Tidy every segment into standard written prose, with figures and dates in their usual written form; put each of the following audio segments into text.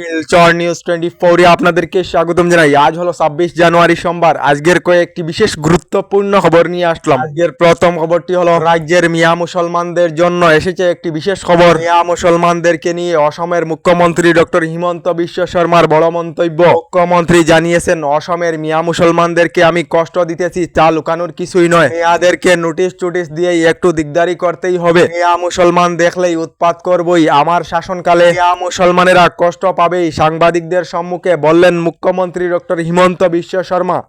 Silchar news 24 আপনাদেরকে স্বাগতম জানাই। আজ হলো 26 জানুয়ারি সোমবার। আজকের কয়েকটি বিশেষ গুরুত্বপূর্ণ খবর নিয়ে আসলাম। আজকের প্রথম খবরটি হলো রাজ্যের মিয়া মুসলমানদের জন্য এসেছে একটি বিশেষ খবর। মিয়া মুসলমানদেরকে নিয়ে অসমের মুখ্যমন্ত্রী ডক্টর হিমন্ত বিশ্ব শর্মার বড় মন্তব্য। মুখ্যমন্ত্রী জানিয়েছেন, অসমের মিয়া মুসলমানদেরকে আমি কষ্ট দিতেছি, তা লুকানোর কিছুই নয়। মিয়াদেরকে নোটিশ দিয়েই একটু দিকদারি করতেই হবে। মিয়া মুসলমান দেখলেই উৎপাত করবই। আমার শাসনকালে মিয়া মুসলমানেরা কষ্ট পাবেই, সাংবাদিকদের সম্মুখে বললেন মুখ্যমন্ত্রী ডক্টর হিমন্ত বিশ্ব শর্মা।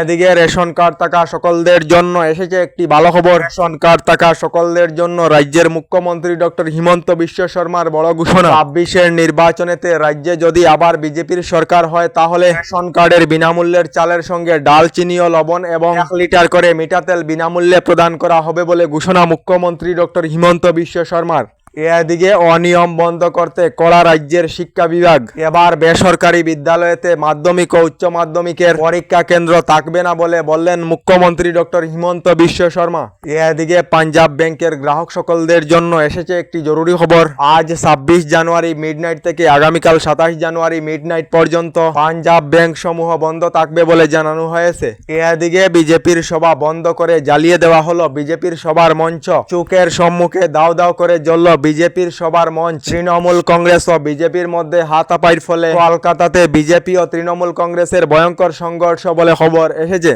এদিকে রেশন কার্ড থাকা সকলদের জন্য এসেছে একটি ভালো খবর। রেশন কার্ড থাকা সকলদের জন্য রাজ্যের মুখ্যমন্ত্রী ডক্টর হিমন্ত বিশ্ব শর্মার বড় ঘোষণা। 26-এর নির্বাচনেতে রাজ্যে যদি আবার বিজেপির সরকার হয়, তাহলে রেশন কার্ডের বিনামূল্যের চালের সঙ্গে ডাল, চিনি ও লবণ এবং 1 লিটার করে মিঠা তেল বিনামূল্যে প্রদান করা হবে বলে ঘোষণা মুখ্যমন্ত্রী ডক্টর হিমন্ত বিশ্ব শর্মার। এদিকে অনিয়ম বন্ধ করতে কড়া রাজ্যের শিক্ষা বিভাগ। এবার বেসরকারি বিদ্যালয়েতে মাধ্যমিক ও উচ্চ মাধ্যমিকের পরীক্ষা কেন্দ্র থাকবে না বলে বললেন মুখ্যমন্ত্রী ডক্টর হিমন্ত বিশ্ব শর্মা। এদিকে পাঞ্জাব ব্যাংকের গ্রাহক সকলদের জন্য এসেছে একটি জরুরি খবর। আজ 26 জানুয়ারি মিডনাইট থেকে আগামীকাল 27 জানুয়ারি মিডনাইট পর্যন্ত পাঞ্জাব ব্যাংক সমূহ বন্ধ থাকবে বলে জানানো হয়েছে। এদিকে বিজেপির সভা বন্ধ করে জ্বালিয়ে দেওয়া হলো বিজেপির সভার মঞ্চ। চোখের সম্মুখে দাও দাও করে জ্বলল বিজেপির সবার মঞ্চ। তৃণমূল কংগ্রেস ও বিজেপির মধ্যে হাতাপাইর ফলে কলকাতাতে বিজেপি ও তৃণমূল কংগ্রেসের ভয়ঙ্কর সংঘর্ষ বলে খবর এসেছে।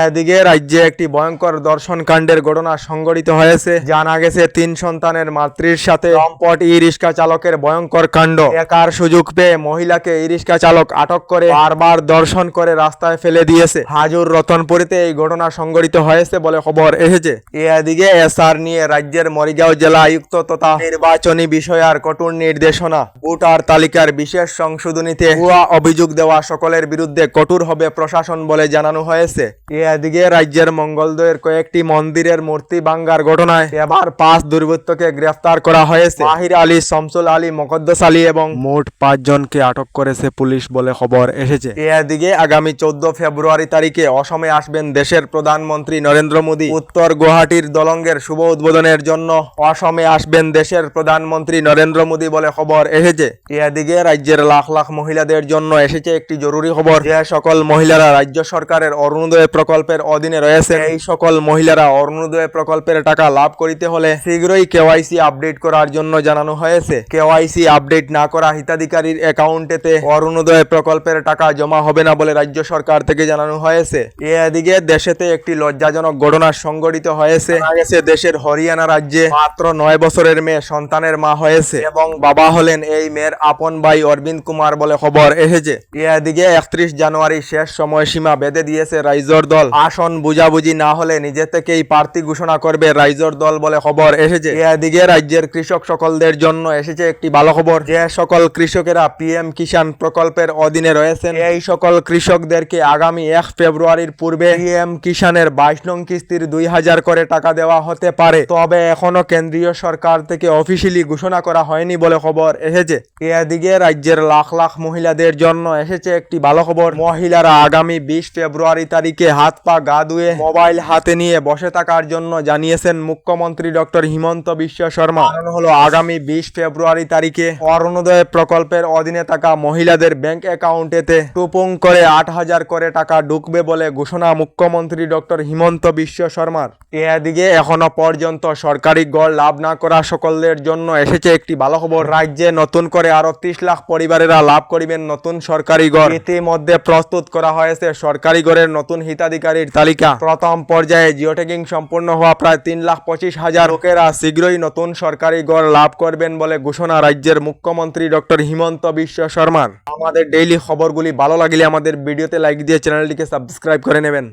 এদিকে রাজ্যে একটি ভয়ঙ্কর দর্শন কাণ্ডের ঘটনা সংঘটিত হয়েছে। জানা গেছে, 3 সন্তানের মাতৃর সাথে লম্পট ই রিক্সা চালকের ভয়ঙ্কর কাণ্ড। একার সুযোগ পেয়ে মহিলাকে ই রিক্সা চালক আটক করে বারবার দর্শন করে রাস্তায় ফেলে দিয়েছে। হাজুর রতনপুরিতে এই ঘটনা সংঘটিত হয়েছে বলে খবর এসেছে। এদিকে এসআর নিয়ে রাজ্যের মরিগাঁও জেলা আয়ুক্ত তথা নির্বাচনী বিষয়ার কঠোর নির্দেশনা। ভোটার তালিকার বিশেষ সংশোধনীতে ভুয়া অভিযোগ দেওয়া সকলের বিরুদ্ধে কঠোর হবে প্রশাসন বলে জানানো হয়েছে। এদিকে রাজ্যের মঙ্গলদৈয়ের কয়েকটি মন্দিরের মূর্তি ভাঙ্গার ঘটনায় এবার 5 দুর্বৃত্তকে গ্রেফতার করা হয়েছে। মাহির আলী, শামসুল আলী, মুকদ্দাস আলী এবং মোট 5 জনকে আটক করেছে পুলিশ বলে খবর এসেছে। এদিকে আগামী 14 ফেব্রুয়ারি তারিখে অসমে আসবেন দেশের প্রধানমন্ত্রী নরেন্দ্র মোদী। উত্তর গুয়াহাটির দলঙ্গের শুভ উদ্বোধনের জন্য অসমে আসবেন দেশের প্রধানমন্ত্রী নরেন্দ্র মোদী বলে খবর এসেছে। এদিকে রাজ্যের লাখ লাখ মহিলাদের জন্য এসেছে একটি জরুরি খবর। যে সকল মহিলারা রাজ্য সরকারের অরুণোদয় প্রকল্পের অধীনে রয়েছে, এই সকল মহিলারা অরুণোদয় প্রকল্পের টাকা লাভ করিতে হলে শীঘ্রই কেওয়াইসি আপডেট করার জন্য জানানো হয়েছে। কেওয়াইসি আপডেট না করা হিতাধিকারীর অ্যাকাউন্টেতে অরুণোদয় প্রকল্পের টাকা জমা হবে না বলে রাজ্য সরকার থেকে জানানো হয়েছে। এদিকে দেশেতে একটি লজ্জাজনক ঘটনা সংঘটিত হয়েছে। জানা গেছে, দেশের হরিয়ানা রাজ্যে মাত্র 9 বছরের মেয়ে সন্তানের মা হয়েছে এবং বাবা হলেন এই মেয়ের আপন ভাই অরবিন্দ কুমার বলে খবর এসেছে। এদিকে 31 জানুয়ারি শেষ সময়সীমা বেঁধে দিয়েছে রাইজোর দল। আসন বুঝাবুঝি না হলে নিজে থেকেই প্রার্থী ঘোষণা করবে রাইজোর দল বলে খবর এসেছে। এদিকে রাজ্যের কৃষক সকলদের জন্য এসেছে একটি ভালো খবর। যে সকল কৃষকেরা পিএম কিষাণ প্রকল্পের অধীনে রয়েছেন, এই সকল কৃষকদেরকে আগামী 1 ফেব্রুয়ারির পূর্বে পিএম কিষাণের 22 নং কিস্তির 2000 করে টাকা দেওয়া হতে পারে। তবে এখনো কেন্দ্রীয় সরকার থেকে অফিসিয়ালি ঘোষণা করা হয়নি বলে খবর এসেছে। এদিকে রাজ্যের লাখ লাখ মহিলাদের জন্য এসেছে একটি ভালো খবর। মহিলারা আগামী 20 ফেব্রুয়ারি তারিখে হাত পা গা ধুয়ে মোবাইল হাতে নিয়ে বসে থাকার জন্য জানিয়েছেন মুখ্যমন্ত্রী ডক্টর হিমন্ত বিশ্ব শর্মা। কারণ হলো আগামী 20 ফেব্রুয়ারি তারিখে অরুণোদয় প্রকল্পের অধীনে থাকা মহিলাদের ব্যাংক অ্যাকাউন্টেতে টুপুং করে 8000 করে টাকা ঢুকবে বলে ঘোষণা মুখ্যমন্ত্রী ডক্টর হিমন্ত বিশ্ব শর্মার। এদিকে এখনো পর্যন্ত সরকারি গড় লাভ না করা সকলদের জন্য এসেছে একটি ভালো খবর। রাজ্যে নতুন করে আরো 30 লাখ পরিবারেরা লাভ করিবেন নতুন সরকারি গড়। ইতিমধ্যে প্রস্তুত করা হয়েছে সরকারি গড়ের নতুন হিতাধিকারীর তালিকা। প্রথম পর্যায়ে জিওটেকিং সম্পূর্ণ হওয়া প্রায় 3,25,000 লোকেরা শীঘ্রই নতুন সরকারি গড় লাভ করবেন বলে ঘোষণা রাজ্যের মুখ্যমন্ত্রী ডক্টর হিমন্ত বিশ্ব শর্মার। আমাদের ডেইলি খবরগুলি ভালো লাগলে আমাদের ভিডিওতে লাইক দিয়ে চ্যানেলটিকে সাবস্ক্রাইব করে নেবেন।